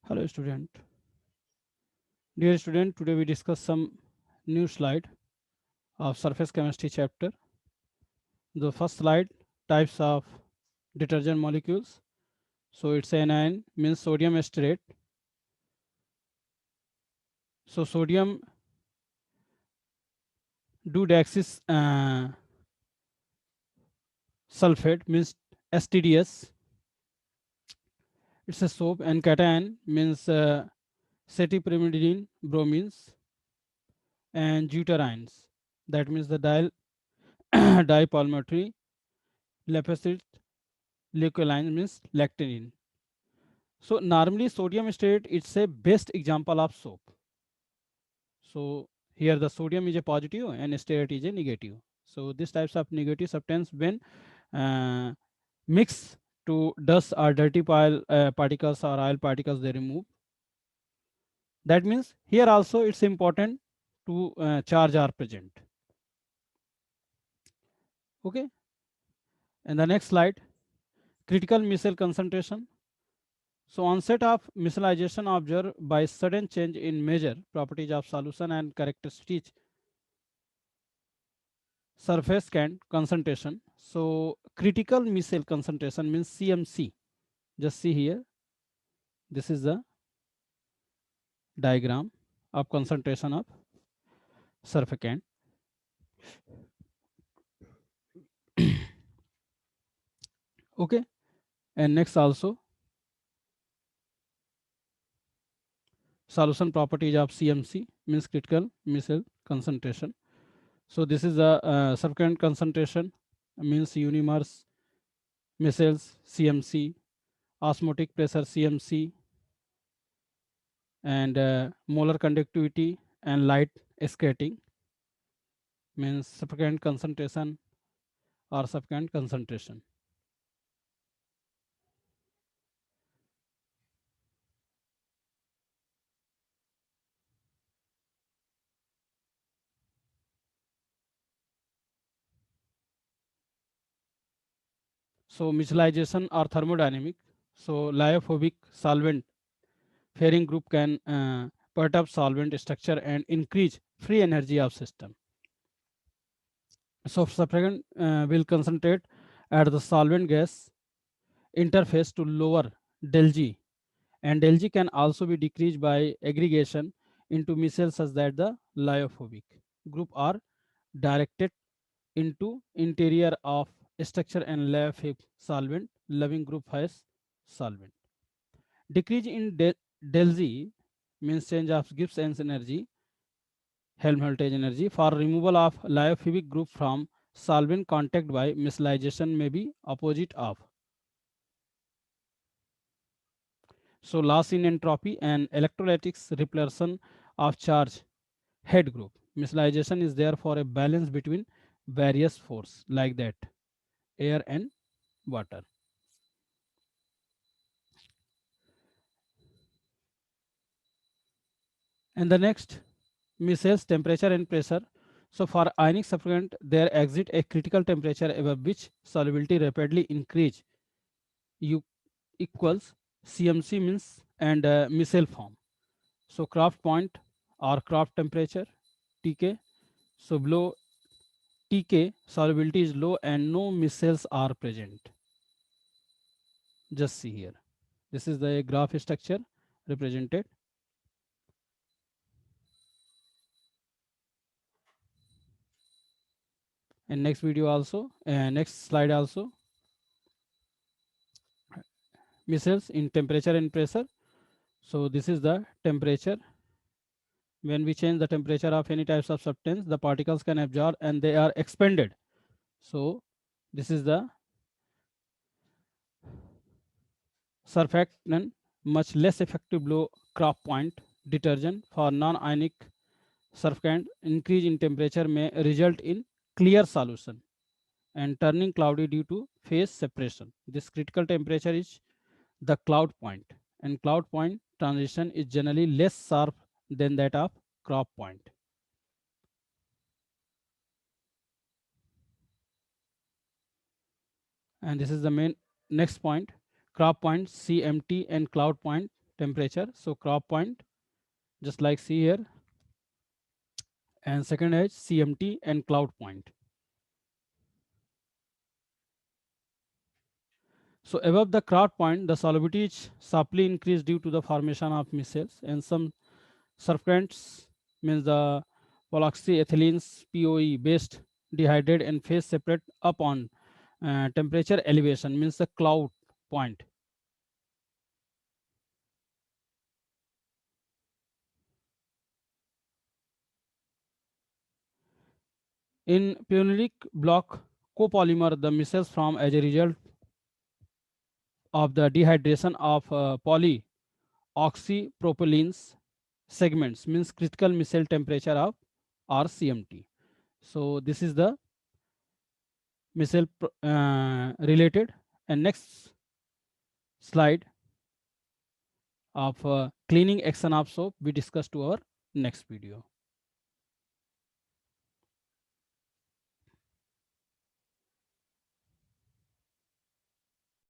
Hello student. Dear student, today we discuss some new slide of surface chemistry chapter. The first slide, types of detergent molecules. So it's anion means sodium stearate. So sodium duodeoxy sulfate means STDS. It's a soap, and cation means cetiprimidine bromines and deuterines. That means the dipalmitory lepesit leucoline means lactinin. So normally sodium stearate it's a best example of soap. So here the sodium is a positive and stearate is a negative. So these types of negative substance when uh, mix to dust or dirty particles or oil particles they remove. That means here also it's important to charge are present. Okay. And the next slide, critical micelle concentration. So onset of micellization observed by sudden change in measure properties of solution and characteristics surface can concentration. So critical micelle concentration means CMC. Just see here. This is the diagram of concentration of surfactant. Okay. And next also solution properties of CMC means critical micelle concentration. So this is the surfactant concentration means unimers micelles CMC, osmotic pressure CMC, and molar conductivity and light scattering means surfactant concentration or surfactant concentration. So micellization or thermodynamic. So lyophobic solvent pairing group can perturb solvent structure and increase free energy of system. So surfactant will concentrate at the solvent gas interface to lower del G, and del G can also be decreased by aggregation into micelles such that the lyophobic group are directed into interior of structure and lyophic solvent loving group has solvent. Decrease in del Z means change of Gibbs energy, Helmholtz energy for removal of lyophobic group from solvent contact by micellization may be opposite of. So loss in entropy and electrolytics repulsion of charge head group. Micellization is therefore a balance between various force like that air and water. And the next micelles temperature and pressure. So for ionic surfactant, there exist a critical temperature above which solubility rapidly increase. U equals CMC means and micelle form. So Kraft point or Kraft temperature TK. So below TK solubility is low and no micelles are present. Just see here. This is the graph structure represented. And next video also, next slide also, micelles in temperature and pressure. So this is the temperature. When we change the temperature of any types of substance, the particles can absorb and they are expanded. So this is the surfactant, much less effective below Kraft point detergent for non-ionic surfactant. Increase in temperature may result in clear solution and turning cloudy due to phase separation. This critical temperature is the cloud point, and cloud point transition is generally less sharp than that of crop point. And this is the main next point, crop point CMT and cloud point temperature. So crop point, just like see here, and second is CMT and cloud point. So above the crop point, the solubility is sharply increased due to the formation of micelles, and some surfactants means the polyoxyethylenes POE based dehydrated and phase separate up on temperature elevation means the cloud point. In phenolic block copolymer, the micelles form as a result of the dehydration of polyoxypropylenes segments means critical micelle temperature of RCMT. So this is the micelle related. And next slide of cleaning action of soap we discussed to our next video.